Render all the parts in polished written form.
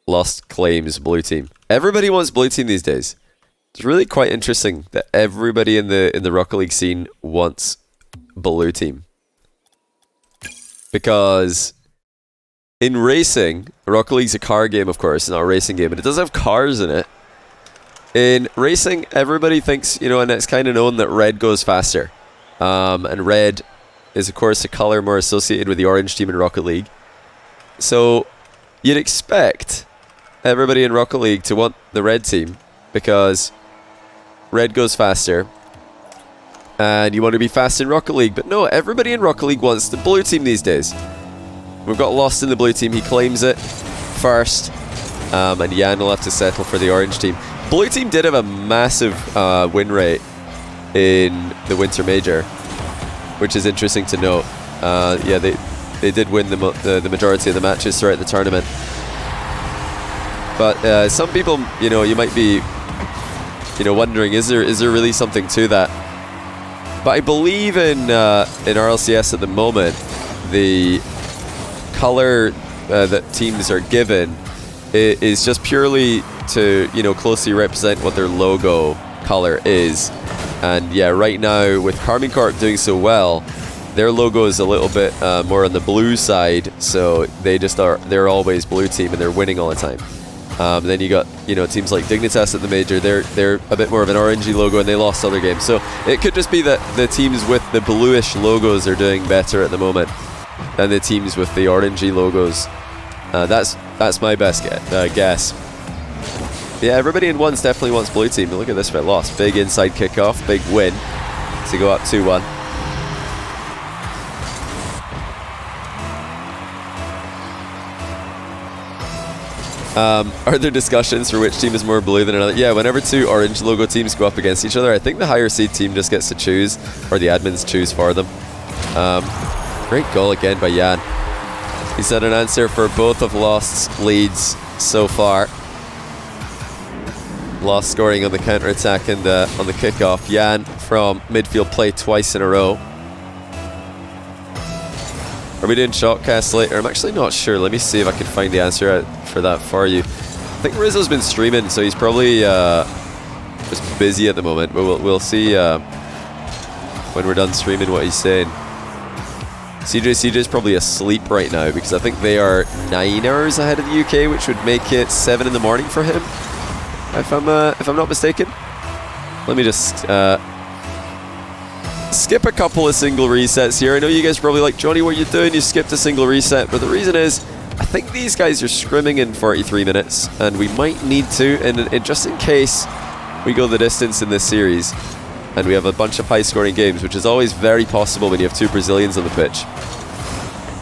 Lostt claims blue team. Everybody wants blue team these days. It's really quite interesting that everybody in the Rocket League scene wants blue team. Because in racing, Rocket League's a car game, of course, it's not a racing game, but it does have cars in it. In racing, everybody thinks, you know, and it's kind of known that red goes faster. And red is, of course, a color more associated with the orange team in Rocket League. So you'd expect everybody in Rocket League to want the red team because red goes faster. And you want to be fast in Rocket League. But no, everybody in Rocket League wants the blue team these days. We've got Lostt in the blue team. He claims it first. And Yan will have to settle for the orange team. Blue team did have a massive win rate in the Winter Major, which is interesting to note. Yeah, they did win the majority of the matches throughout the tournament. But some people, you know, you might be, you know, wondering, is there really something to that? But I believe in RLCS at the moment, the color that teams are given is just purely to, you know, closely represent what their logo color is. And yeah, right now with Karmine Corp doing so well, their logo is a little bit more on the blue side, so they're always blue team and they're winning all the time. Then you got, you know, teams like Dignitas at the major, they're a bit more of an orangey logo and they lost other games. So it could just be that the teams with the bluish logos are doing better at the moment than the teams with the orangey logos. That's my best guess. Yeah, everybody in ones definitely wants blue team. But look at this for Lostt. Big inside kickoff, big win to go up 2-1. Are there discussions for which team is more blue than another? Yeah, whenever two orange logo teams go up against each other, I think the higher seed team just gets to choose, or the admins choose for them. Great goal again by Yan. He's had an answer for both of Lost's leads so far. Lostt scoring on the counter-attack and on the kickoff. Yan from midfield play twice in a row. Are we doing shotcast later? I'm actually not sure. Let me see if I can find the answer out for that for you. I think Rizzo's been streaming, so he's probably just busy at the moment. But we'll see when we're done streaming what he's saying. CJ's probably asleep right now because I think they are 9 hours ahead of the UK, which would make it 7 in the morning for him. If I'm not mistaken. Let me just skip a couple of single resets here. I know you guys are probably like, Johnny, what are you doing? You skipped a single reset. But the reason is, I think these guys are scrimming in 43 minutes, and we might need to, and just in case we go the distance in this series, and we have a bunch of high-scoring games, which is always very possible when you have two Brazilians on the pitch.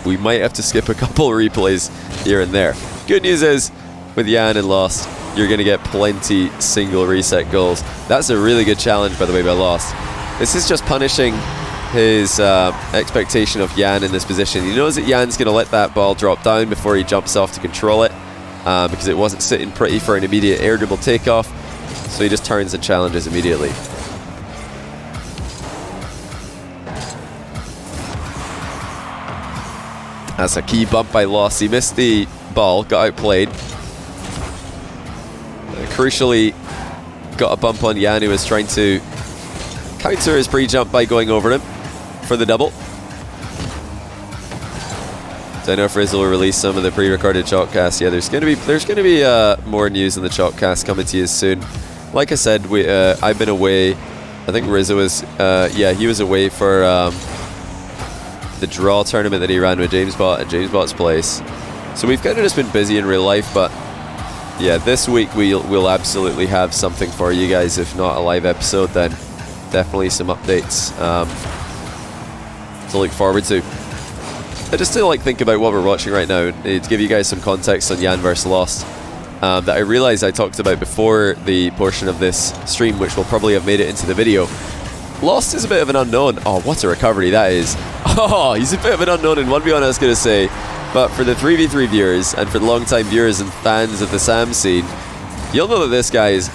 We might have to skip a couple replays here and there. Good news is, with Yan and Lostt, you're going to get plenty single reset goals. That's a really good challenge, by the way, by Lostt. This is just punishing his expectation of Yan in this position. He knows that Yan's going to let that ball drop down before he jumps off to control it, because it wasn't sitting pretty for an immediate air dribble takeoff, so he just turns and challenges immediately. That's a key bump by Lostt. He missed the ball, got outplayed. Crucially, got a bump on Yan, who was trying to counter his pre-jump by going over him for the double. Don't know if Rizzle will release some of the pre-recorded Chalkcast. Yeah, there's going to be more news in the Chalkcast coming to you soon. Like I said, I've been away. I think Rizzo was, yeah, he was away for the draw tournament that he ran with JamesBot at JamesBot's place. So we've kind of just been busy in real life, but yeah, this week we'll absolutely have something for you guys. If not a live episode, then definitely some updates to look forward to. I just still think about what we're watching right now to give you guys some context on Yan vs Lostt that I realized I talked about before the portion of this stream, which will probably have made it into the video. Lostt is a bit of an unknown. Oh, what a recovery that is. Oh, he's a bit of an unknown in 1v1, I was going to say. But for the 3v3 viewers and for the long-time viewers and fans of the Sam scene, you'll know that this guy is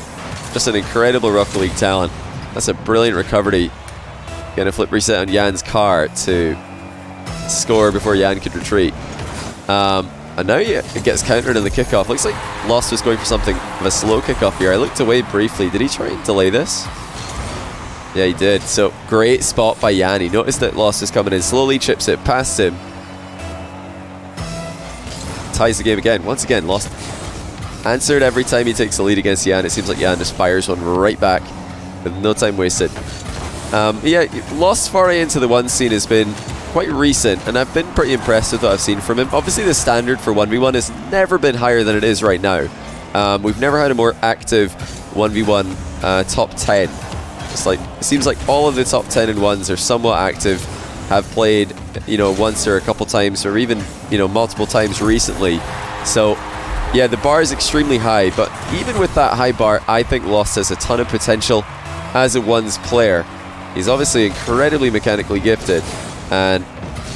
just an incredible Rocket League talent. That's a brilliant recovery. Going to flip reset on Yan's car to score before Yan could retreat. And now it gets countered in the kickoff. Looks like Lostt was going for something of a slow kickoff here. I looked away briefly. Did he try and delay this? Yeah, he did. So, great spot by Yan. He noticed that Lostt is coming in. Slowly chips it past him. Ties the game again. Once again, Lostt answered every time he takes the lead against Yan. It seems like Yan just fires one right back with no time wasted. Yeah, Lostt's foray into the one scene has been quite recent, and I've been pretty impressed with what I've seen from him. Obviously, the standard for 1v1 has never been higher than it is right now. We've never had a more active 1v1 top 10. It's like, it seems like all of the top 10 in ones are somewhat active, have played, you know, once or a couple times, or even, you know, multiple times recently. So, yeah, the bar is extremely high, but even with that high bar, I think Lostt has a ton of potential as a ones player. He's obviously incredibly mechanically gifted, and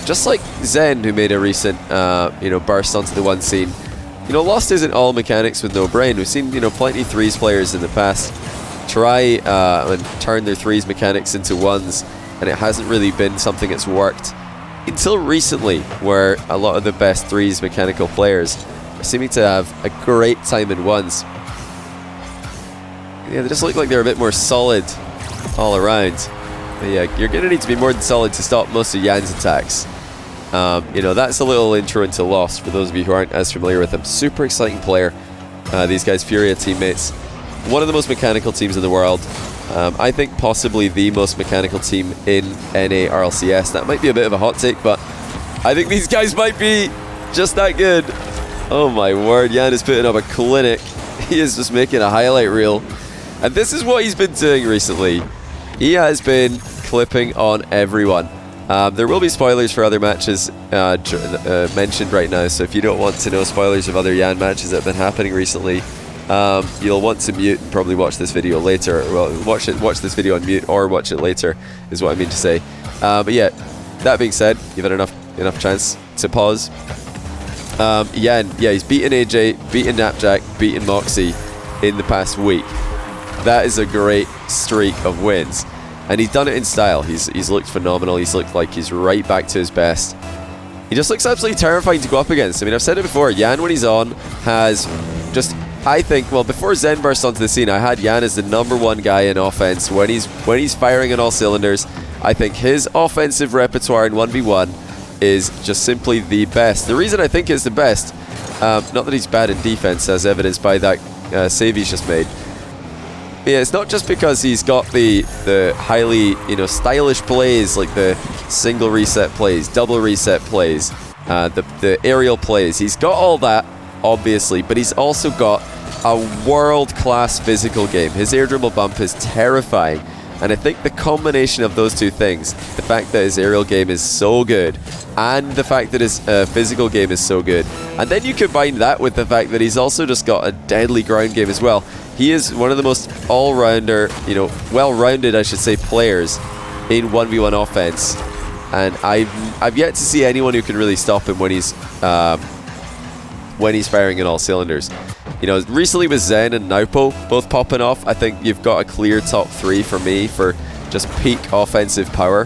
just like Zen, who made a recent, you know, burst onto the one scene, you know, Lostt isn't all mechanics with no brain. We've seen, you know, plenty of threes players in the past try and turn their threes mechanics into ones, and it hasn't really been something that's worked until recently, where a lot of the best threes mechanical players are seeming to have a great time in ones. Yeah, they just look like they're a bit more solid all around. But yeah, you're going to need to be more than solid to stop most of Yan's attacks. You know, that's a little intro into Lostt for those of you who aren't as familiar with him. Super exciting player. These guys, Furia teammates. One of the most mechanical teams in the world. I think possibly the most mechanical team in NA RLCS. That might be a bit of a hot take, but I think these guys might be just that good. Oh my word, Yan is putting up a clinic. He is just making a highlight reel. And this is what he's been doing recently. He has been clipping on everyone. There will be spoilers for other matches mentioned right now, so if you don't want to know spoilers of other Yan matches that have been happening recently, you'll want to mute and probably watch this video later. Well, watch this video on mute or watch it later is what I mean to say. But yeah, that being said, you've had enough chance to pause. Yan, yeah, he's beaten AJ, beaten Knapjack, beaten Moxie in the past week. That is a great streak of wins, and he's done it in style. He's looked phenomenal. He's looked like he's right back to his best. He just looks absolutely terrifying to go up against. I mean, I've said it before, Yan when he's on has just, I think, well, before Zen burst onto the scene, I had Yan as the #1 guy in offense. When he's firing on all cylinders, I think his offensive repertoire in 1v1 is just simply the best. The reason I think it's the best, not that he's bad in defense, as evidenced by that save he's just made. Yeah, it's not just because he's got the highly, you know, stylish plays, like the single reset plays, double reset plays, the aerial plays. He's got all that, obviously, but he's also got a world-class physical game. His air dribble bump is terrifying, and I think the combination of those two things, the fact that his aerial game is so good, and the fact that his physical game is so good, and then you combine that with the fact that he's also just got a deadly ground game as well. He is one of the most all-rounder, you know, well-rounded, I should say, players in 1v1 offense, and I've yet to see anyone who can really stop him when he's firing in all cylinders. You know, recently with Zen and Naupo both popping off, I think you've got a clear top 3 for me for just peak offensive power.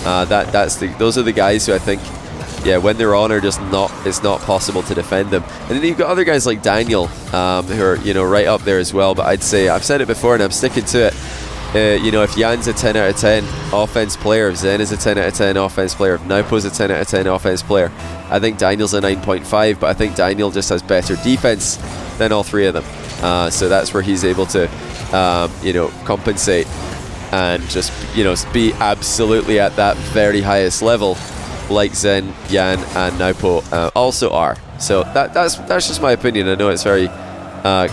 Those are the guys who I think, yeah, when they're on, are just not, it's not possible to defend them. And then you've got other guys like Daniel, who are, you know, right up there as well. But I'd say, I've said it before and I'm sticking to it. You know, if Yan's a 10 out of 10 offense player, if Zen is a 10 out of 10 offense player, if Naupo's a 10 out of 10 offense player, I think Daniel's a 9.5, but I think Daniel just has better defense than all three of them. So that's where he's able to, you know, compensate and just, you know, be absolutely at that very highest level, like Zen, Yan, and Naupo also are. So that's just my opinion. I know it's a very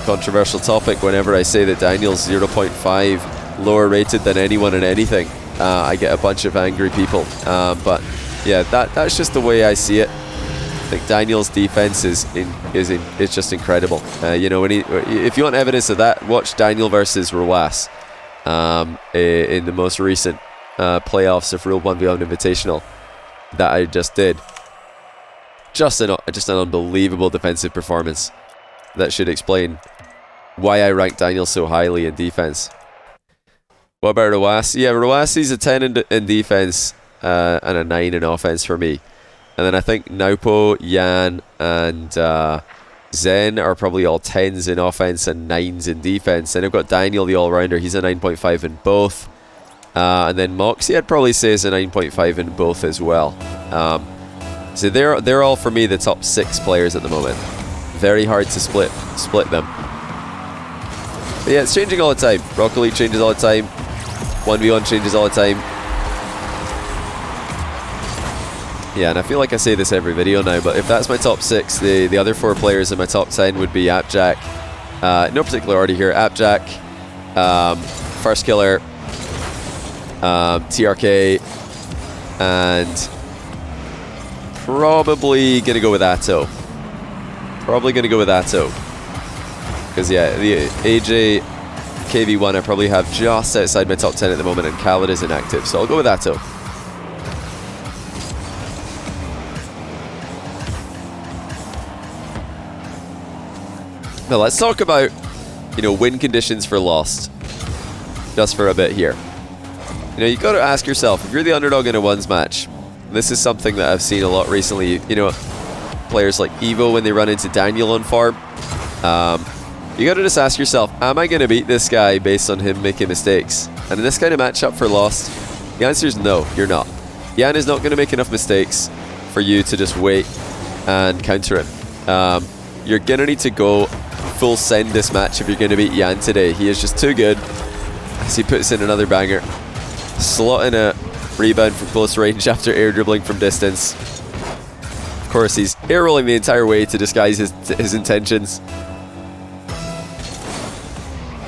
controversial topic. Whenever I say that Daniel's 0.5 lower rated than anyone in anything, I get a bunch of angry people. But yeah, that's just the way I see it. I think Daniel's defense is just incredible. You know, if you want evidence of that, watch Daniel versus Roas in the most recent playoffs of Rule 1v1 Invitational that I just did. Just an unbelievable defensive performance that should explain why I rank Daniel so highly in defense. What about Roas? Yeah, Roas is a 10 in defense and a 9 in offense for me. And then I think Naupo, Yan, and Zen are probably all 10s in offense and 9s in defense. And I've got Daniel, the all-rounder. He's a 9.5 in both. And then Moxie, I'd probably say, is a 9.5 in both as well. So they're all, for me, the top 6 players at the moment. Very hard to split them. But yeah, it's changing all the time. Rocket League changes all the time. 1v1 changes all the time. Yeah, and I feel like I say this every video now, but if that's my top 6, the other 4 players in my top 10 would be Appjack. No particular order here. Appjack, First Killer, TRK, and probably going to go with Atto. Because, yeah, the AJ KV1 I probably have just outside my top 10 at the moment, and Khaled is inactive, so I'll go with Atto. Now let's talk about, win conditions for Lostt, just for a bit here. You got to ask yourself, if you're the underdog in a ones match, and this is something that I've seen a lot recently, players like Evo when they run into Daniel on farm, you got to just ask yourself, am I going to beat this guy based on him making mistakes? And in this kind of matchup for Lostt, the answer is no, you're not. Yan is not going to make enough mistakes for you to just wait and counter him. You're going to need to go full send this match if you're going to beat Yan today. He is just too good. As he puts in another banger. Slotting a rebound from close range after air dribbling from distance. Of course, he's air rolling the entire way to disguise his intentions.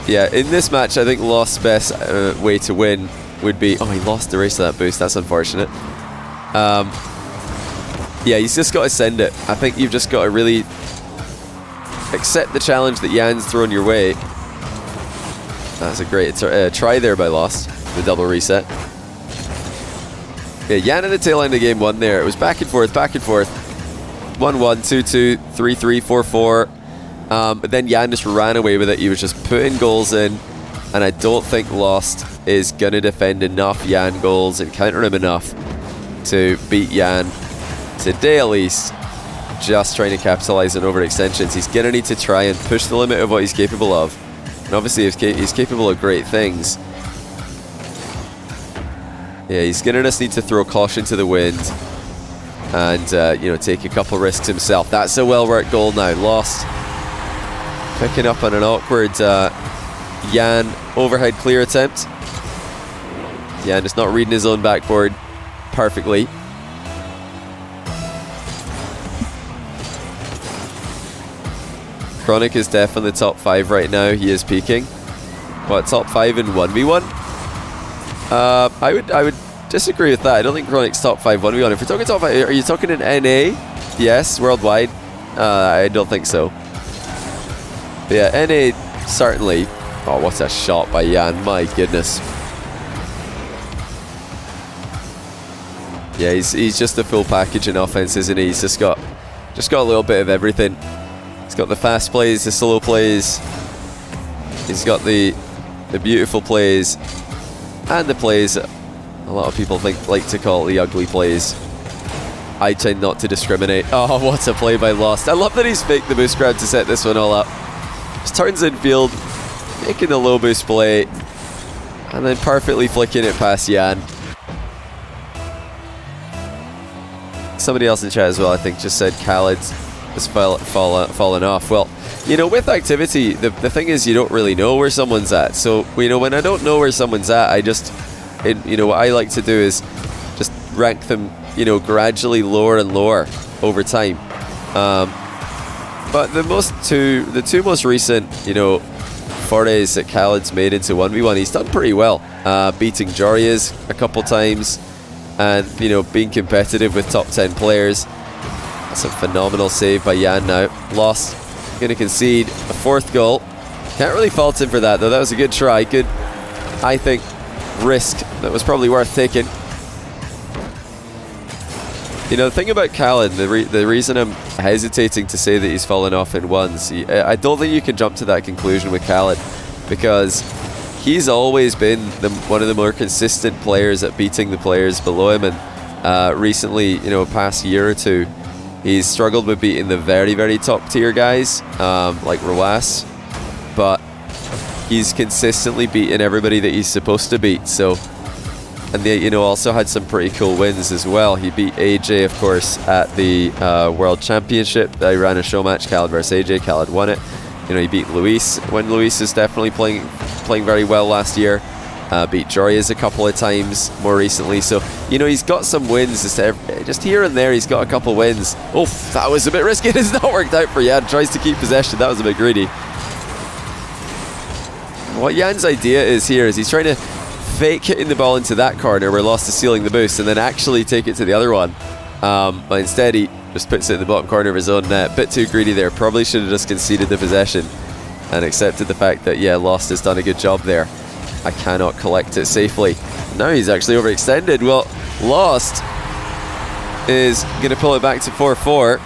Yeah, in this match, I think Lost's best way to win would be... Oh, he lost the race to that boost. That's unfortunate. Yeah, he's just got to send it. I think you've just got to really accept the challenge that Yan's thrown your way. That's a great try there by Lostt. The double reset. Yeah, Yan in the tail end of game 1 there. It was back and forth, back and forth. 1-1, 2-2, 3-3, 4-4. But then Yan just ran away with it. He was just putting goals in. And I don't think Lostt is going to defend enough Yan goals and counter him enough to beat Yan today, at least. Just trying to capitalize on overextensions. He's going to need to try and push the limit of what he's capable of. And obviously he's capable of great things. Yeah, he's going to just need to throw caution to the wind and, take a couple risks himself. That's a well-worked goal now. Lostt picking up on an awkward Yan overhead clear attempt. Yan just not reading his own backboard perfectly. Chronic is definitely the top 5 right now. He is peaking. What, top 5 in 1v1? I would disagree with that. I don't think Chronic's top 5 1v1. If we're talking top 5, are you talking in NA? Yes, worldwide. I don't think so. But yeah, NA certainly. Oh, what a shot by Yan! My goodness. Yeah, he's just a full package in offense, isn't he? He's just got a little bit of everything. He's got the fast plays, the slow plays. He's got the beautiful plays, and the plays that a lot of people like to call the ugly plays. I tend not to discriminate. Oh, what a play by Lostt. I love that he's faked the boost grab to set this one all up. Just turns in field, making the low boost play, and then perfectly flicking it past Yan. Somebody else in chat as well, I think, just said Khaled has fallen off. Well, with activity, the thing is you don't really know where someone's at. So, when I don't know where someone's at, I just, what I like to do is just rank them, gradually lower and lower over time. But the two most recent, forays that Khaled's made into 1v1, he's done pretty well. Beating Jorias a couple times and, being competitive with top 10 players. That's a phenomenal save by Yan now. Lostt going to concede a 4th goal. Can't really fault him for that, though. That was a good try. Good, I think, risk that was probably worth taking. The thing about Khaled, the reason I'm hesitating to say that he's fallen off in ones, I don't think you can jump to that conclusion with Khaled, because he's always been one of the more consistent players at beating the players below him, and recently, you know, past year or two, he's struggled with beating the very, very top tier guys, like Rawas, but he's consistently beaten everybody that he's supposed to beat. So, and they, you know, also had some pretty cool wins as well. He beat AJ, of course, at the World Championship. They ran a show match, Khaled versus AJ. Khaled won it. You know, he beat Luis when Luis is definitely playing very well last year. Beat Jorias a couple of times more recently. So, you know, he's got some wins just here and there. He's got a couple wins. Oh, that was a bit risky. It has not worked out for Yan. Tries to keep possession. That was a bit greedy. What Yan's idea is here is he's trying to fake hitting the ball into that corner where Lostt is sealing the boost and then actually take it to the other one. But instead he just puts it in the bottom corner of his own net. Bit too greedy there. Probably should have just conceded the possession and accepted the fact that, yeah, Lostt has done a good job there. I cannot collect it safely. Now he's actually overextended. Well, Lostt is going to pull it back to 4-4.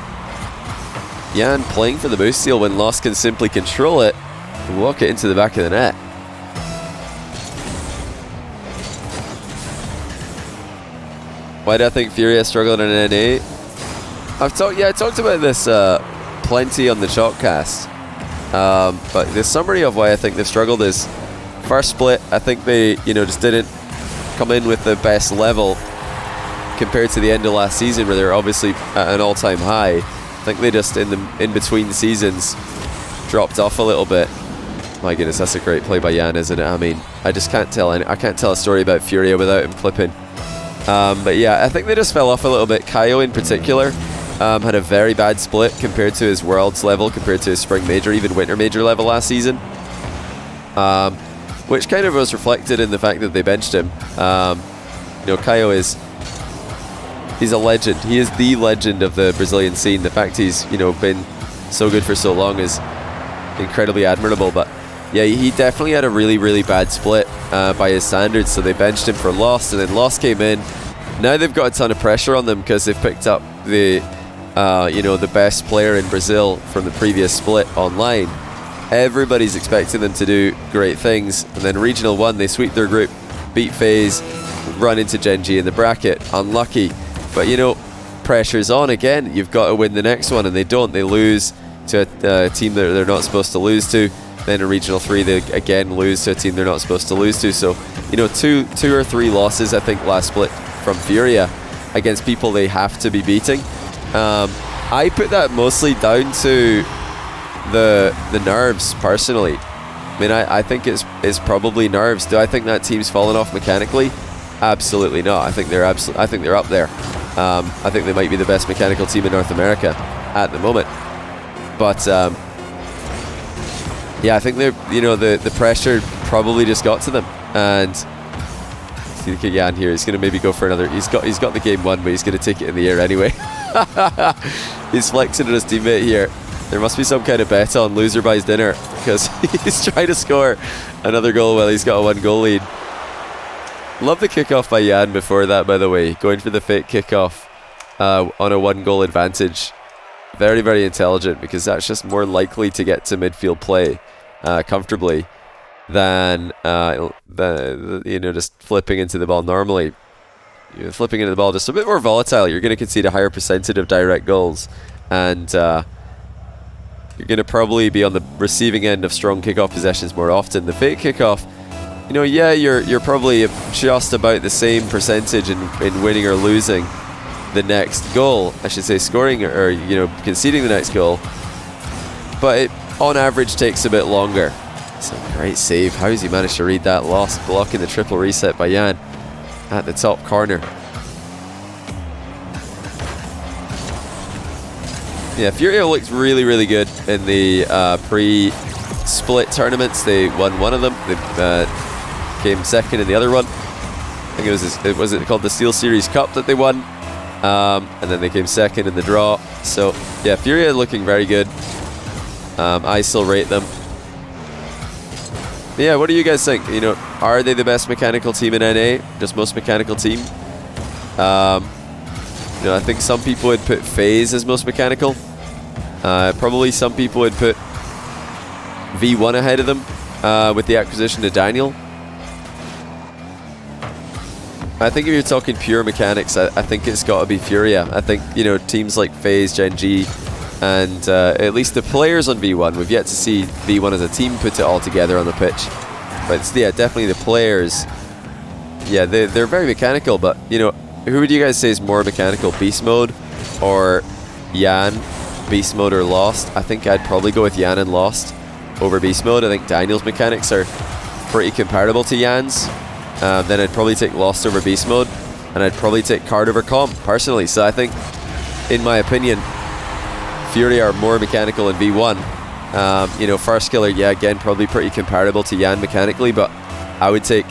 Yan playing for the boost steal when Lostt can simply control it and walk it into the back of the net. Why do I think Furia struggled in NA? I talked about this plenty on the Chalkcast. But the summary of why I think they've struggled is first split, I think they, you know, just didn't come in with the best level compared to the end of last season where they were obviously at an all-time high. I think they just in between seasons dropped off a little bit. My goodness, that's a great play by Yan, isn't it? I mean, I just can't tell a story about Furia without him flipping. But yeah, I think they just fell off a little bit. Kaio in particular had a very bad split compared to his Worlds level, compared to his Spring Major, even Winter Major level last season. Which kind of was reflected in the fact that they benched him. You know, Kaio he's a legend. He is the legend of the Brazilian scene. The fact he's, you know, been so good for so long is incredibly admirable. But yeah, he definitely had a really, really bad split by his standards. So they benched him for Lostt, and then Lostt came in. Now they've got a ton of pressure on them because they've picked up the, you know, the best player in Brazil from the previous split online. Everybody's expecting them to do great things, and then Regional 1, they sweep their group, beat FaZe, run into Gen G in the bracket. Unlucky. But, you know, pressure's on again. You've got to win the next one, and they don't. They lose to a team that they're not supposed to lose to. Then in Regional 3, they again lose to a team they're not supposed to lose to. So, you know, two or three losses, I think, last split from Furia against people they have to be beating. I put that mostly down to the nerves, personally. I mean, I think it's probably nerves. Do I think that team's fallen off mechanically? Absolutely not. I think they're up there. I think they might be the best mechanical team in North America at the moment. But yeah, I think they're, you know, the pressure probably just got to them. And see the Yan here. He's gonna maybe go for another. He's got the game won, but he's gonna take it in the air anyway. He's flexing at his teammate here. There must be some kind of bet on loser buys dinner, because he's trying to score another goal while he's got a 1-goal lead. Love the kickoff by Yan before that, by the way. Going for the fake kickoff on a 1-goal advantage. Very, very intelligent, because that's just more likely to get to midfield play comfortably than you know, just flipping into the ball normally. You're flipping into the ball just a bit more volatile. You're going to concede a higher percentage of direct goals, and you're going to probably be on the receiving end of strong kickoff possessions more often. The fake kickoff, you know, yeah, you're probably just about the same percentage in winning or losing the next goal. I should say scoring or you know, conceding the next goal. But it, on average, takes a bit longer. It's a great save. How has he managed to read that? Lostt blocking the triple reset by Yan at the top corner. Yeah, Furia looked really, really good in the pre-split tournaments. They won one of them. They came second in the other one. I think it was called the Steel Series Cup that they won. And then they came second in the draw. So yeah, Furia looking very good. I still rate them. But yeah, what do you guys think? You know, are they the best mechanical team in NA? Just most mechanical team? You know, I think some people would put FaZe as most mechanical. Probably some people would put V1 ahead of them with the acquisition of Daniel. I think if you're talking pure mechanics, I think it's got to be Furia. I think, you know, teams like FaZe, Gen G, and at least the players on V1, we've yet to see V1 as a team put it all together on the pitch. But yeah, definitely the players, yeah, they're very mechanical, but, you know, who would you guys say is more mechanical, Beast Mode or Yan, Beast Mode or Lostt? I think I'd probably go with Yan and Lostt over Beast Mode. I think Daniel's mechanics are pretty comparable to Yan's. Then I'd probably take Lostt over Beast Mode, and I'd probably take Card over Comp, personally. So I think, in my opinion, Fury are more mechanical in V1. You know, First Killer, yeah, again, probably pretty comparable to Yan mechanically, but I would take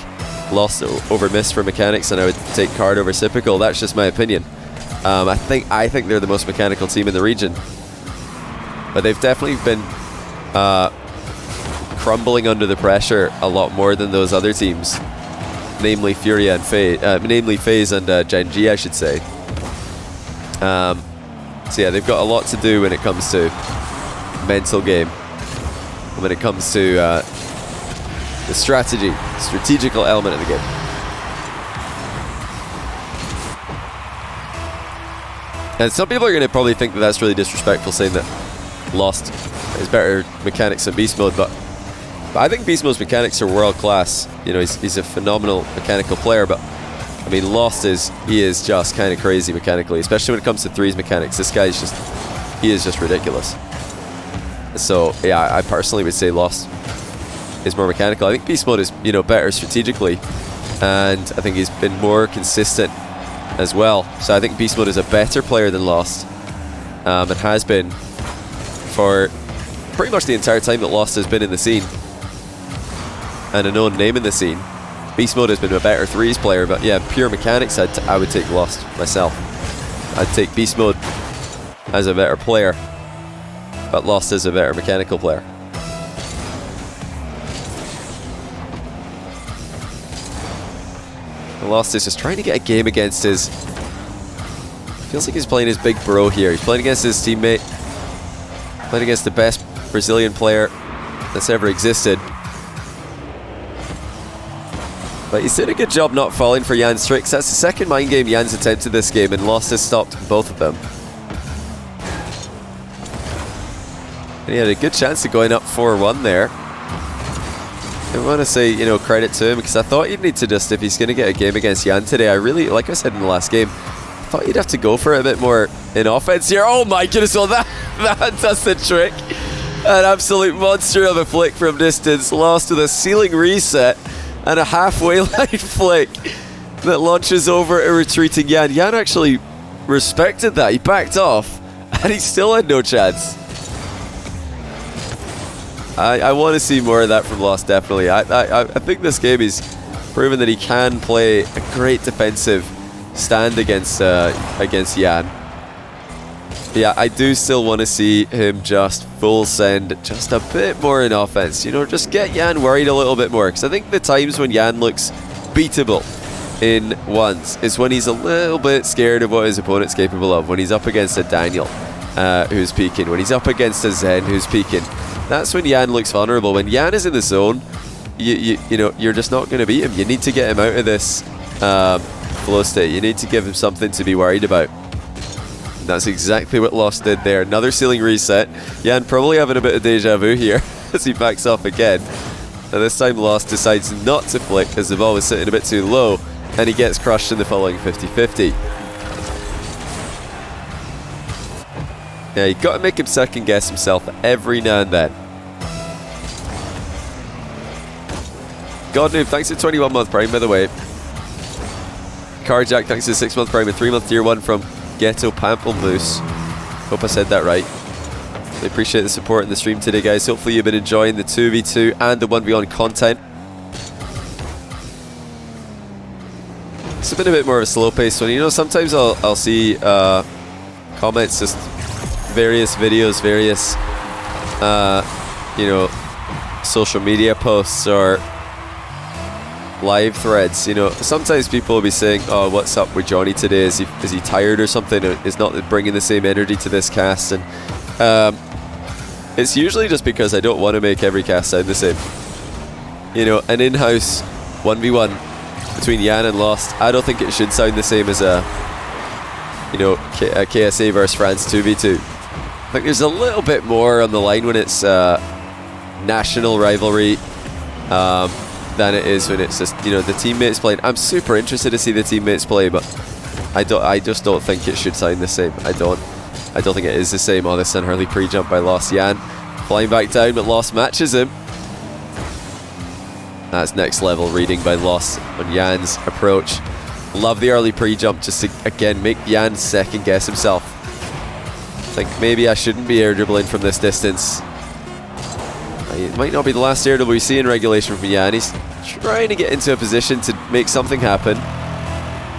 Lostt over Mist for mechanics, and I would take Card over Sypical. That's just my opinion. I think they're the most mechanical team in the region, but they've definitely been crumbling under the pressure a lot more than those other teams, namely Furia and FaZe and Gen G, I should say. So yeah, they've got a lot to do when it comes to mental game, and when it comes to the strategical element of the game. And some people are going to probably think that that's really disrespectful, saying that Lostt is better mechanics than Beast Mode, but I think Beast Mode's mechanics are world class. You know, he's a phenomenal mechanical player, but I mean, Lostt is just kind of crazy mechanically, especially when it comes to threes mechanics. This guy's he is just ridiculous. So yeah, I personally would say Lostt is more mechanical. I think Beast Mode is, you know, better strategically, and I think he's been more consistent as well. So I think Beast Mode is a better player than Lostt, and has been for pretty much the entire time that Lostt has been in the scene and a known name in the scene. Beast Mode has been a better threes player, but yeah, pure mechanics, I would take Lostt myself. I'd take Beast Mode as a better player, but Lostt is a better mechanical player. And Lostt is just trying to get a game against his... Feels like he's playing his big bro here. He's playing against his teammate, playing against the best Brazilian player that's ever existed. But he's did a good job not falling for Yan's tricks. That's the second mind game Yan's attempted this game, and Lostt has stopped both of them. And he had a good chance of going up 4-1 there. I want to say, you know, credit to him, because I thought he'd need to just, if he's going to get a game against Yan today, I really, like I said in the last game, I thought he'd have to go for it a bit more in offense here. Oh my goodness, well that does the trick. An absolute monster of a flick from distance. Lostt with a ceiling reset and a halfway line flick that launches over a retreating Yan. Yan actually respected that. He backed off, and he still had no chance. I want to see more of that from Lostt, definitely. I think this game he's proven that he can play a great defensive stand against Yan. But yeah, I do still want to see him just full send just a bit more in offense. You know, just get Yan worried a little bit more, because I think the times when Yan looks beatable in ones is when he's a little bit scared of what his opponent's capable of. When he's up against a Daniel who's peeking, when he's up against a Zen who's peeking. That's when Yan looks vulnerable. When Yan is in the zone, you know, you're just not going to beat him. You need to get him out of this flow state. You need to give him something to be worried about. And that's exactly what Lostt did there. Another ceiling reset. Yan probably having a bit of deja vu here as he backs off again. And this time Lostt decides not to flick as the ball was sitting a bit too low, and he gets crushed in the following 50-50. Yeah, you got to make him second guess himself every now and then. God Noob, thanks for 21-month Prime, by the way. Carjack, thanks for 6-month Prime and 3-month Tier 1 from Ghetto Pamplemousse. Hope I said that right. I appreciate the support in the stream today, guys. Hopefully you've been enjoying the 2v2 and the 1v1 content. It's been a bit more of a slow-paced one. You know, sometimes I'll see comments, just various videos, various you know, social media posts or live threads. You know, sometimes people will be saying, oh, what's up with Johnny today? Is he tired or something? Is not bringing the same energy to this cast? And it's usually just because I don't want to make every cast sound the same. You know, an in-house 1v1 between Yan and Lostt. I don't think it should sound the same as a, you know, a KSA versus France 2v2. I think there's a little bit more on the line when it's national rivalry than it is when it's just, you know, the teammates playing. I'm super interested to see the teammates play, but I just don't think it should sound the same. I don't think it is the same. Oh, this unhurley pre-jump by Lostt. Yan flying back down, but Lostt matches him. That's next level reading by Lostt on Yan's approach. Love the early pre-jump just to, again, make Yan second guess himself. Think maybe I shouldn't be air dribbling from this distance. It might not be the last air dribble we see in regulation from Yan. He's trying to get into a position to make something happen.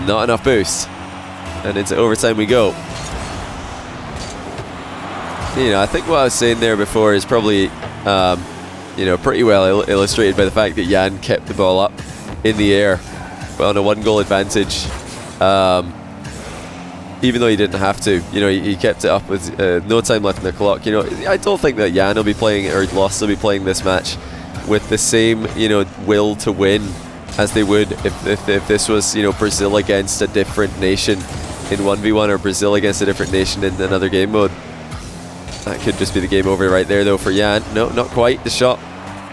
Not enough boost. And into overtime we go. You know, I think what I was saying there before is probably, you know, pretty well illustrated by the fact that Yan kept the ball up in the air on a 1-goal advantage. Even though he didn't have to, you know, he kept it up with no time left in the clock. You know, I don't think that Yan will be playing, or Lostt will be playing this match with the same, you know, will to win as they would if this was, you know, Brazil against a different nation in 1v1, or Brazil against a different nation in another game mode. That could just be the game over right there, though, for Yan. No, not quite. The shot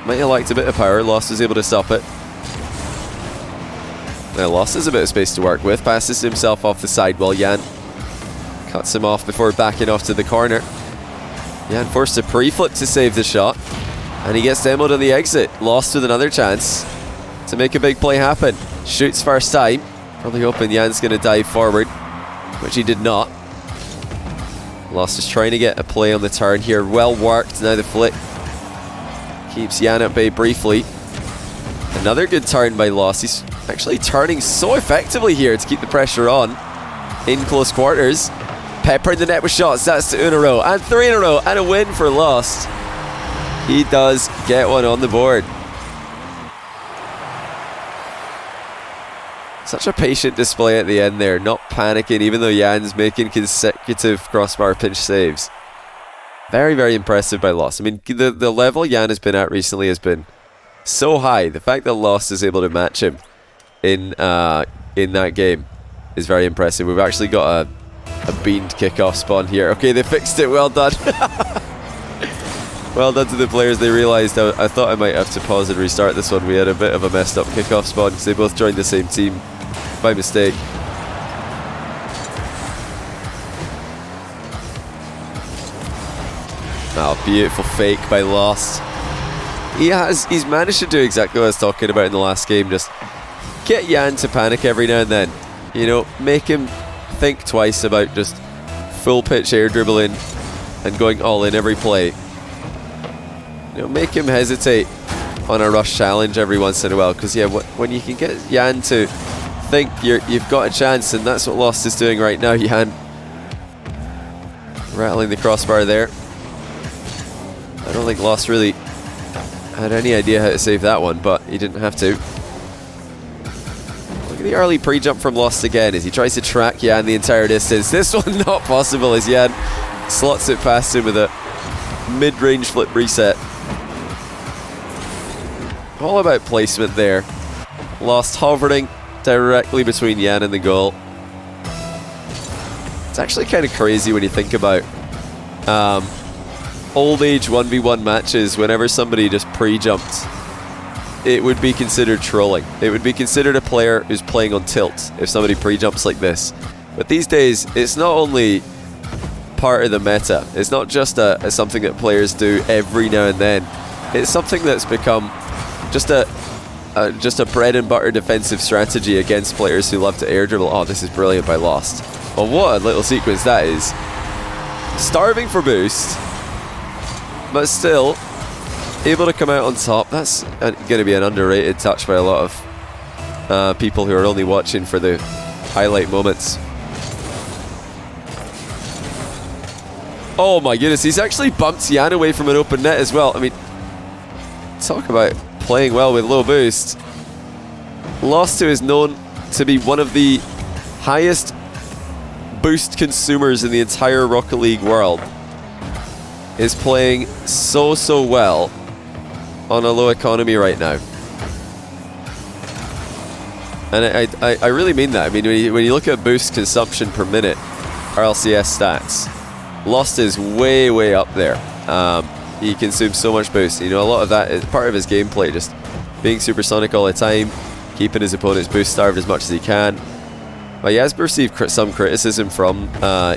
might have lacked a bit of power. Lostt was able to stop it. Now Lostt has a bit of space to work with. Passes himself off the side while Yan cuts him off before backing off to the corner. Yan forced a pre-flip to save the shot, and he gets demoed on the exit. Lostt with another chance to make a big play happen. Shoots first time. Probably hoping Yan's going to dive forward, which he did not. Lostt is trying to get a play on the turn here. Well worked. Now the flick keeps Yan at bay briefly. Another good turn by Lostt. He's actually turning so effectively here to keep the pressure on in close quarters. Peppering the net with shots. That's 2 in a row and 3 in a row, and a win for Lostt. He does get one on the board. Such a patient display at the end there, not panicking even though Yan's making consecutive crossbar pinch saves. Very, very impressive by Lostt. I mean, the level Yan has been at recently has been so high. The fact that Lostt is able to match him in that game is very impressive. We've actually got a beamed kickoff spawn here. Okay, they fixed it. Well done. Well done to the players. They realised I thought I might have to pause and restart this one. We had a bit of a messed up kickoff spawn because they both joined the same team by mistake. Oh, beautiful fake by Lostt. He's managed to do exactly what I was talking about in the last game. Just get Yan to panic every now and then. You know, make him think twice about just full pitch air dribbling and going all in every play. You know, make him hesitate on a rush challenge every once in a while, because yeah, when you can get Yan to think you've got a chance, and that's what Lostt is doing right now. Yan rattling the crossbar there. I don't think Lostt really had any idea how to save that one, but he didn't have to. Look at the early pre-jump from Lostt again as he tries to track Yan the entire distance. This one not possible as Yan slots it past him with a mid-range flip reset. All about placement there. Lostt hovering directly between Yan and the goal. It's actually kind of crazy when you think about old age 1v1 matches. Whenever somebody just pre-jumped, it would be considered trolling. It would be considered a player who's playing on tilt if somebody pre-jumps like this. But these days, it's not only part of the meta. It's not just something that players do every now and then. It's something that's become just a bread and butter defensive strategy against players who love to air dribble. Oh, this is brilliant by Lostt. Oh, what a little sequence that is. Starving for boost, but still able to come out on top. That's going to be an underrated touch by a lot of people who are only watching for the highlight moments. Oh my goodness, he's actually bumped Yan away from an open net as well. I mean, talk about playing well with low boost. Lostt, who is known to be one of the highest boost consumers in the entire Rocket League world, is playing so well on a low economy right now. And I really mean that. I mean, when you look at boost consumption per minute, RLCS stats, Lostt is way, way up there. He consumes so much boost. You know, a lot of that is part of his gameplay, just being supersonic all the time, keeping his opponents boost starved as much as he can. But he has received some criticism from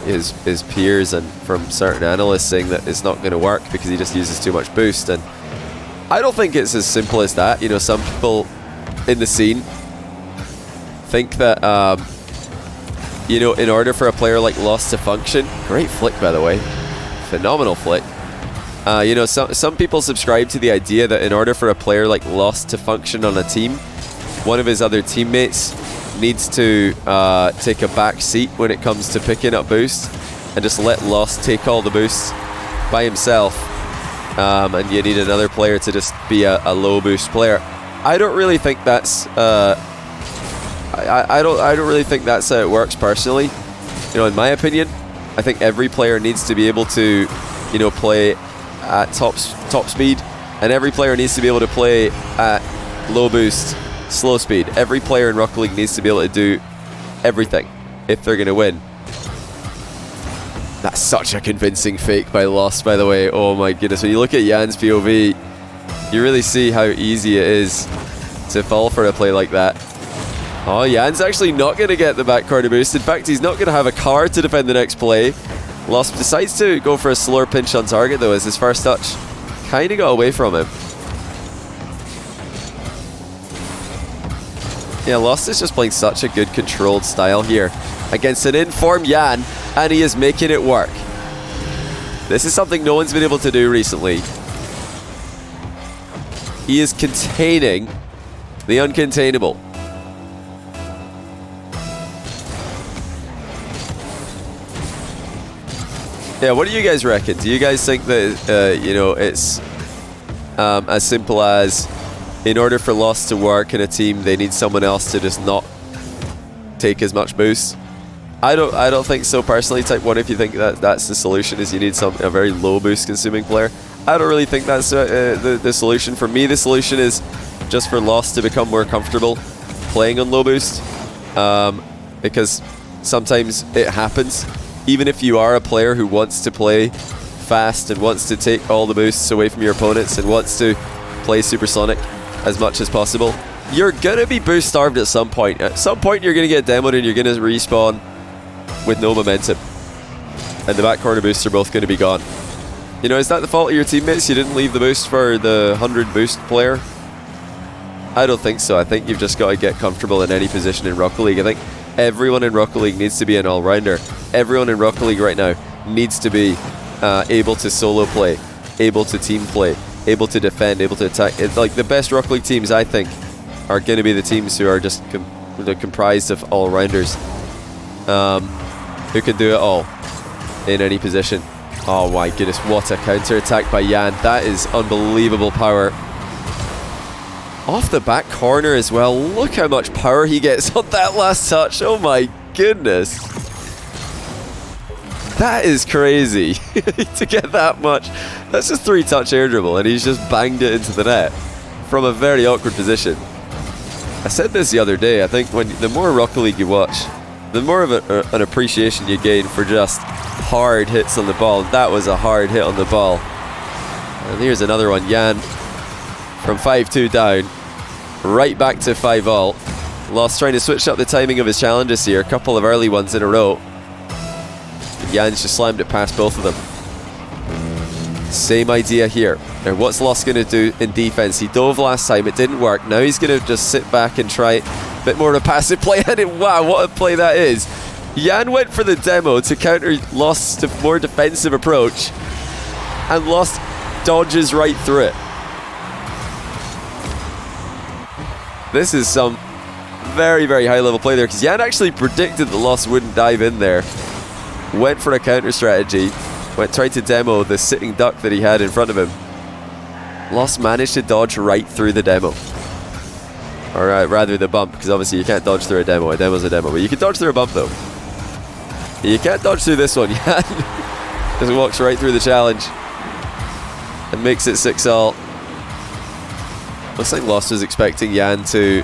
his peers and from certain analysts saying that it's not going to work because he just uses too much boost. And I don't think it's as simple as that. You know, some people in the scene think that, you know, in order for a player like Lostt to function, great flick by the way, phenomenal flick. You know, some people subscribe to the idea that in order for a player like Lostt to function on a team, one of his other teammates needs to take a back seat when it comes to picking up boosts and just let Lostt take all the boosts by himself. And you need another player to just be a low boost player. I don't really think that's I don't really think that's how it works personally. You know, in my opinion, I think every player needs to be able to, you know, play at top speed, and every player needs to be able to play at low boost, slow speed. Every player in Rocket League needs to be able to do everything if they're going to win. That's such a convincing fake by Lostt, by the way. Oh my goodness. When you look at Yan's POV, you really see how easy it is to fall for a play like that. Oh, Yan's actually not going to get the back corner boost. In fact, he's not going to have a car to defend the next play. Lostt decides to go for a slower pinch on target, though, as his first touch kind of got away from him. Yeah, Lostt is just playing such a good controlled style here against an in-form Yan, and he is making it work. This is something no one's been able to do recently. He is containing the uncontainable. Yeah, what do you guys reckon? Do you guys think that, you know, it's as simple as in order for Lostt to work in a team, they need someone else to just not take as much boost? I don't think so personally. Type 1 if you think that that's the solution, is you need a very low boost consuming player. I don't really think that's the solution. For me, the solution is just for Lostt to become more comfortable playing on low boost, because sometimes it happens. Even if you are a player who wants to play fast and wants to take all the boosts away from your opponents and wants to play supersonic as much as possible, you're going to be boost starved at some point. At some point you're going to get demoed and you're going to respawn with no momentum. And the back corner boosts are both going to be gone. You know, is that the fault of your teammates? You didn't leave the boost for the 100 boost player? I don't think so. I think you've just got to get comfortable in any position in Rocket League. I think everyone in Rocket League needs to be an all-rounder. Everyone in Rocket League right now needs to be able to solo play, able to team play, able to defend, able to attack. It's like the best Rocket League teams, I think, are going to be the teams who are just comprised of all-rounders, who can do it all in any position. Oh my goodness, what a counter-attack by Yan. That is unbelievable power. Off the back corner as well. Look how much power he gets on that last touch. Oh my goodness. That is crazy to get that much. That's just 3-touch air dribble and he's just banged it into the net from a very awkward position. I said this the other day. I think the more Rocket League you watch, the more of an appreciation you gain for just hard hits on the ball. That was a hard hit on the ball. And here's another one. Yan from 5-2 down, right back to 5-all. Lostt trying to switch up the timing of his challenges here. A couple of early ones in a row. Yan's just slammed it past both of them. Same idea here. Now what's Lostt going to do in defense? He dove last time, it didn't work. Now he's going to just sit back and try a bit more of a passive play. And wow, what a play that is. Yan went for the demo to counter Lost's more defensive approach, and Lostt dodges right through it. This is some very, very high level play there, because Yan actually predicted that Lostt wouldn't dive in there. Went for a counter strategy, tried to demo the sitting duck that he had in front of him. Lostt managed to dodge right through the demo. Or rather the bump, because obviously you can't dodge through a demo. A demo's a demo, but you can dodge through a bump though. You can't dodge through this one. Yan just walks right through the challenge and makes it 6-all. Looks like Lostt was expecting Yan to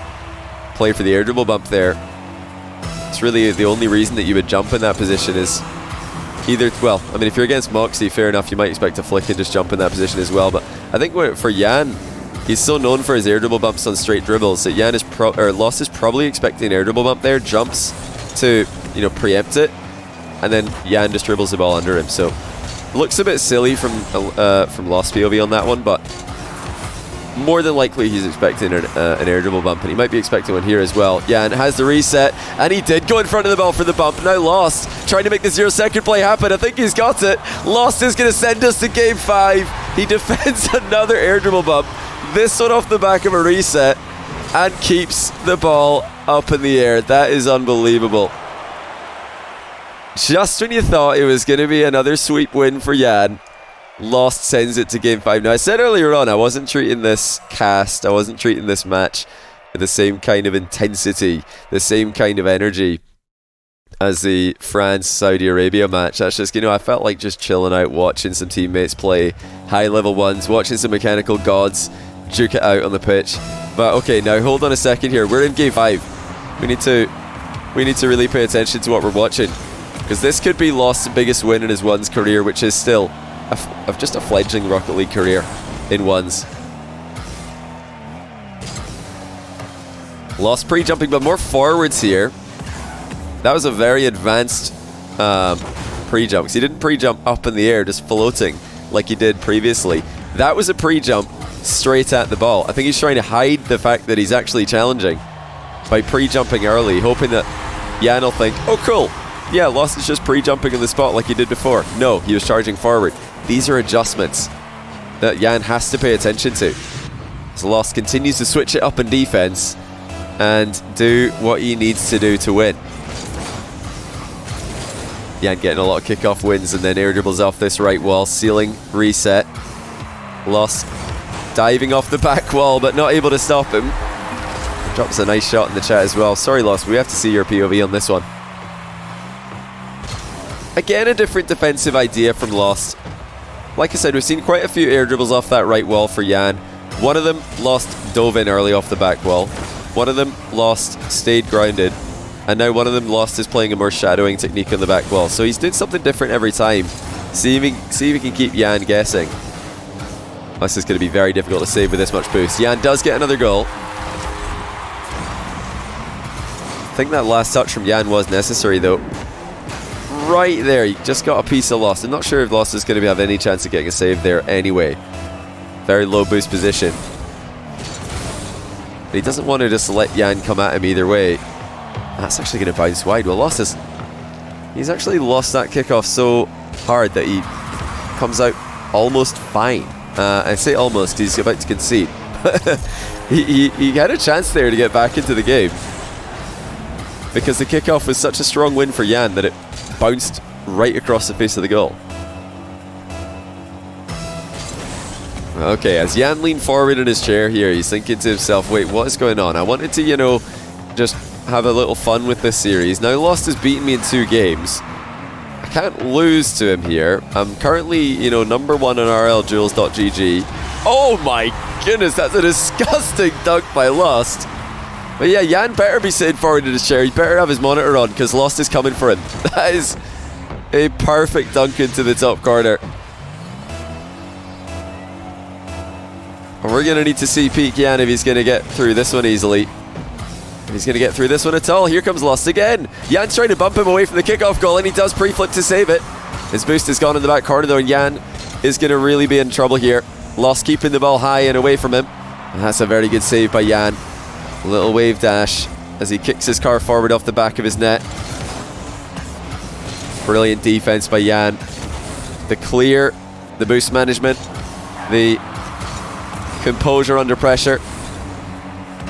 play for the air dribble bump there. It's really the only reason that you would jump in that position is either, well, I mean, if you're against Moxie, fair enough, you might expect to flick and just jump in that position as well. But I think for Yan, he's so known for his air dribble bumps on straight dribbles that Yan is Lostt is probably expecting an air dribble bump there, jumps to, you know, preempt it, and then Yan just dribbles the ball under him. So looks a bit silly from Lostt POV on that one, but more than likely he's expecting an air dribble bump, and he might be expecting one here as well. Yan has the reset, and he did go in front of the ball for the bump. Now Lostt trying to make the 0-second play happen. I think he's got it. Lostt is going to send us to game 5. He defends another air dribble bump, this one off the back of a reset, and keeps the ball up in the air. That is unbelievable. Just when you thought it was going to be another sweep win for Yan, Lostt sends it to game 5. Now, I said earlier on I wasn't treating this cast, I wasn't treating this match with the same kind of intensity, the same kind of energy as the France-Saudi Arabia match. That's just, you know, I felt like just chilling out, watching some teammates play high-level ones, watching some mechanical gods duke it out on the pitch. But okay, now hold on a second here. We're in game 5. We need to really pay attention to what we're watching, because this could be Lost's biggest win in his ones career, which is still of just a fledgling Rocket League career in ones. Lostt pre-jumping, but more forwards here. That was a very advanced pre-jump, because he didn't pre-jump up in the air, just floating like he did previously. That was a pre-jump straight at the ball. I think he's trying to hide the fact that he's actually challenging by pre-jumping early, hoping that Yan will think, oh cool, yeah, Lostt is just pre-jumping in the spot like he did before. No, he was charging forward. These are adjustments that Yan has to pay attention to. So Lostt continues to switch it up in defense and do what he needs to do to win. Yan getting a lot of kickoff wins and then air dribbles off this right wall, ceiling reset. Lostt diving off the back wall but not able to stop him. Drops a nice shot in the chat as well. Sorry Lostt, we have to see your POV on this one. Again, a different defensive idea from Lostt. Like I said, we've seen quite a few air dribbles off that right wall for Yan. One of them, Lostt dove in early off the back wall. One of them, Lostt stayed grounded. And now one of them, Lostt is playing a more shadowing technique on the back wall. So he's doing something different every time. See if he can keep Yan guessing. This is going to be very difficult to save with this much boost. Yan does get another goal. I think that last touch from Yan was necessary though. Right there, he just got a piece of Lostt. I'm not sure if Lostt is going to have any chance of getting a save there anyway. Very low boost position. But he doesn't want to just let Yan come at him either way. That's actually going to bounce wide. Well, he's actually lost that kickoff so hard that he comes out almost fine. I say almost, he's about to concede. he had a chance there to get back into the game, because the kickoff was such a strong win for Yan that it bounced right across the face of the goal. Okay, as Yan leaned forward in his chair here, he's thinking to himself, wait, what is going on? I wanted to, you know, just have a little fun with this series. Now Lostt has beaten me in 2 games. I can't lose to him here. I'm currently, you know, #1 on rljules.gg. Oh my goodness, that's a disgusting dunk by Lostt. But yeah, Yan better be sitting forward in his chair. He better have his monitor on, because Lostt is coming for him. That is a perfect dunk into the top corner. And we're going to need to see peak Yan if he's going to get through this one easily. If he's going to get through this one at all. Here comes Lostt again. Yan's trying to bump him away from the kickoff goal, and he does pre-flip to save it. His boost is gone in the back corner though, and Yan is going to really be in trouble here. Lostt keeping the ball high and away from him. And that's a very good save by Yan. A little wave dash as he kicks his car forward off the back of his net. Brilliant defense by Yan. The clear, the boost management, the composure under pressure,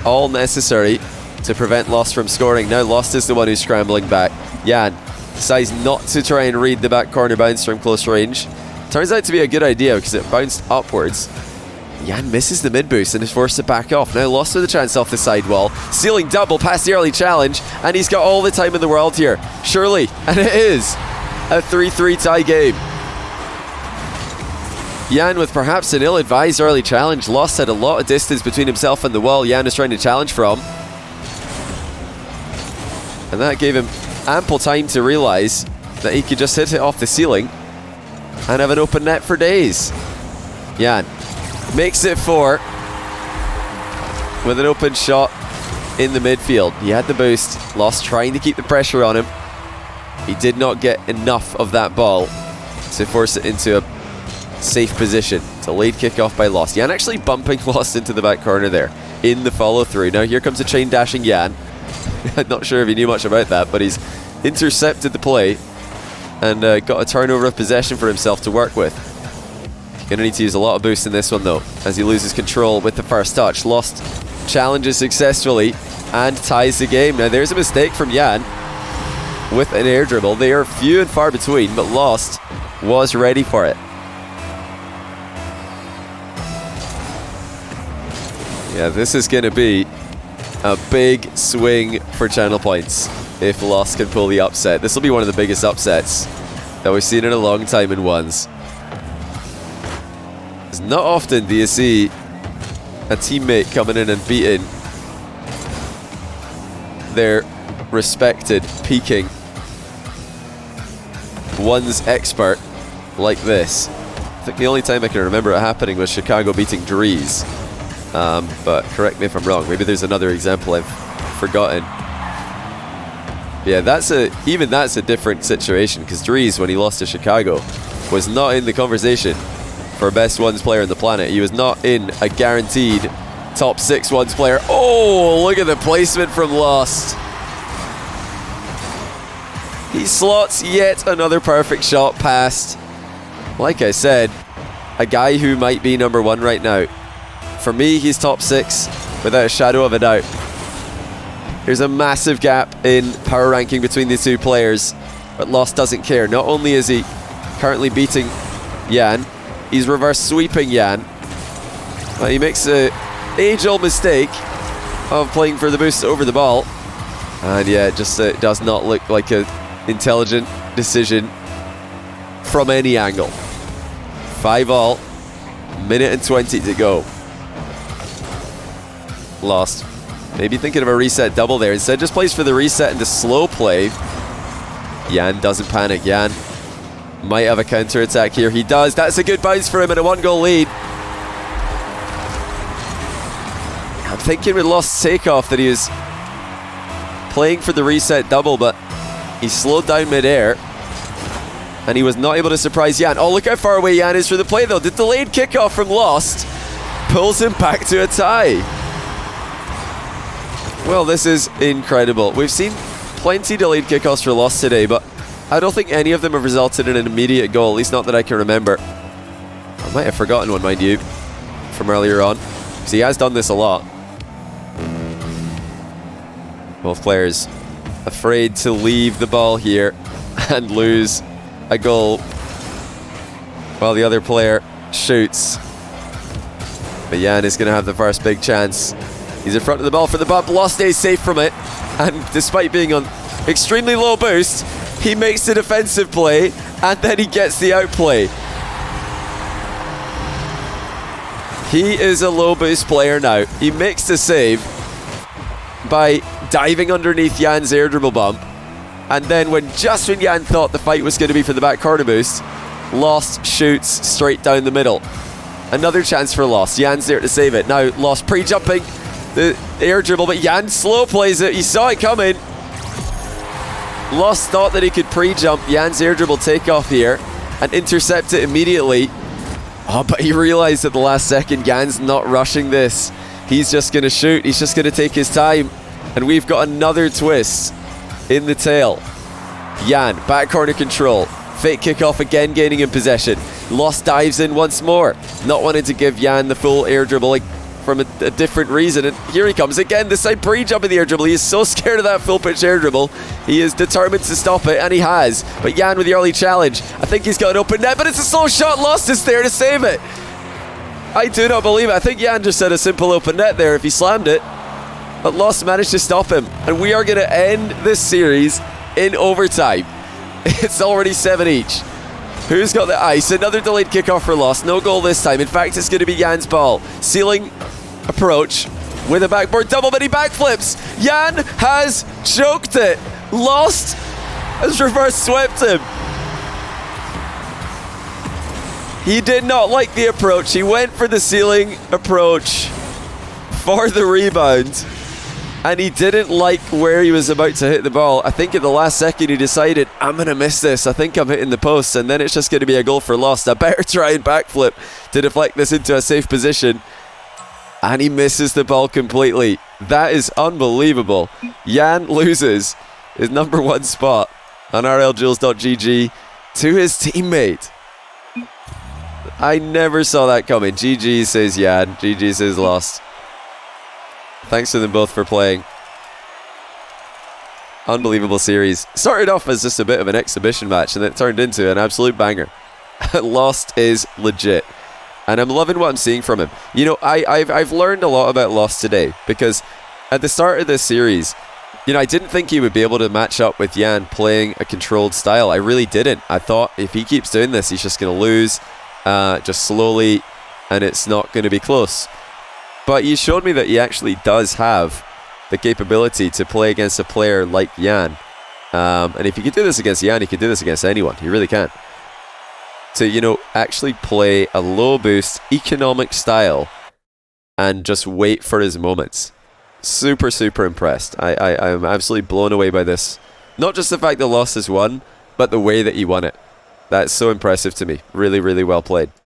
all necessary to prevent Lostt from scoring. Now Lostt is the one who's scrambling back. Yan decides not to try and read the back corner bounce from close range. Turns out to be a good idea, because it bounced upwards. Yan misses the mid boost and is forced to back off. Now Lostt with a chance off the sidewall. Ceiling double past the early challenge, and he's got all the time in the world here. Surely, and it is a 3-3 tie game. Yan with perhaps an ill-advised early challenge. Lostt had a lot of distance between himself and the wall Yan is trying to challenge from. And that gave him ample time to realize that he could just hit it off the ceiling and have an open net for days. Yan makes it 4 with an open shot in the midfield. He had the boost. Lostt trying to keep the pressure on him. He did not get enough of that ball to force it into a safe position. Delayed kickoff by Lostt. Yan actually bumping Lostt into the back corner there in the follow through. Now here comes a chain dashing Yan. I'm not sure if he knew much about that, but he's intercepted the play and got a turnover of possession for himself to work with. Gonna need to use a lot of boost in this one though, as he loses control with the first touch. Lostt challenges successfully and ties the game. Now there's a mistake from Yan with an air dribble. They are few and far between, but Lostt was ready for it. Yeah, this is going to be a big swing for channel points if Lostt can pull the upset. This will be one of the biggest upsets that we've seen in a long time in ones. It's not often do you see a teammate coming in and beating their respected, peaking one's expert like this. I think the only time I can remember it happening was Chicago beating Dries. But correct me if I'm wrong. Maybe there's another example I've forgotten. Yeah, even that's a different situation, because Dries, when he lost to Chicago, was not in the conversation for best ones player on the planet. He was not in a guaranteed top 6 ones player. Oh, look at the placement from Lostt. He slots yet another perfect shot past, like I said, a guy who might be number 1 right now. For me, he's top 6 without a shadow of a doubt. There's a massive gap in power ranking between these two players, but Lostt doesn't care. Not only is he currently beating Yan, he's reverse sweeping Yan, but he makes an age-old mistake of playing for the boost over the ball. And yeah, it just does not look like an intelligent decision from any angle. 5-all, minute and 20 to go. Lostt maybe thinking of a reset double there. Instead just plays for the reset and the slow play. Yan doesn't panic. Yan might have a counter attack here. He does. That's a good bounce for him and a 1-goal lead. I'm thinking with Lost's takeoff that he was playing for the reset double, but he slowed down mid-air and he was not able to surprise Yan. Oh, look how far away Yan is from the play though. The delayed kickoff from Lostt pulls him back to a tie. Well, this is incredible. We've seen plenty delayed kickoffs for Lostt today, but I don't think any of them have resulted in an immediate goal, at least not that I can remember. I might have forgotten one, mind you, from earlier on, because he has done this a lot. Both players afraid to leave the ball here and lose a goal while the other player shoots. But Yan is going to have the first big chance. He's in front of the ball for the bump. Lostt stays safe from it. And despite being on extremely low boost, he makes the defensive play and then he gets the outplay. He is a low boost player now. He makes the save by diving underneath Yan's air dribble bump. And then when Yan thought the fight was going to be for the back corner boost, Lostt shoots straight down the middle. Another chance for Lostt. Yan's there to save it. Now Lostt pre-jumping the air dribble, but Yan slow plays it. He saw it coming. Lostt thought that he could pre-jump Yan's air dribble takeoff here and intercept it immediately. Oh, but he realized at the last second Yan's not rushing this. He's just going to shoot. He's just going to take his time. And we've got another twist in the tail. Yan, back corner control. Fake kickoff again, gaining in possession. Lostt dives in once more. Not wanting to give Yan the full air dribble, like from a different reason. And here he comes again, this time pre-jumping the air dribble. He is so scared of that full pitch air dribble. He is determined to stop it, and he has. But Yan with the early challenge. I think he's got an open net, but it's a slow shot. Lostt is there to save it. I do not believe it. I think Yan just had a simple open net there if he slammed it. But Lostt managed to stop him. And we are going to end this series in overtime. It's already 7 each. Who's got the ice? Another delayed kickoff for Lostt. No goal this time. In fact, it's going to be Yan's ball. Ceiling approach with a backboard double, but he backflips. Yan has choked it. Lostt has reverse swept him. He did not like the approach. He went for the ceiling approach for the rebound, and he didn't like where he was about to hit the ball. I think at the last second he decided, I'm going to miss this. I think I'm hitting the post, and then it's just going to be a goal for Lostt. I better try and backflip to deflect this into a safe position. And he misses the ball completely. That is unbelievable. Yan loses his #1 spot on rljules.gg to his teammate. I never saw that coming. GG says Yan. GG says Lostt. Thanks to them both for playing. Unbelievable series. Started off as just a bit of an exhibition match, and it turned into an absolute banger. Lostt is legit. And I'm loving what I'm seeing from him. You know, I've learned a lot about Lostt today, because at the start of this series, you know, I didn't think he would be able to match up with Yan playing a controlled style. I really didn't. I thought if he keeps doing this, he's just going to lose just slowly, and it's not going to be close. But he showed me that he actually does have the capability to play against a player like Yan. And if he could do this against Yan, he could do this against anyone. He really can. To, you know, actually play a low boost, economic style and just wait for his moments. Super, super impressed. I'm absolutely blown away by this. Not just the fact that Lostt has won, but the way that he won it. That's so impressive to me. Really, really well played.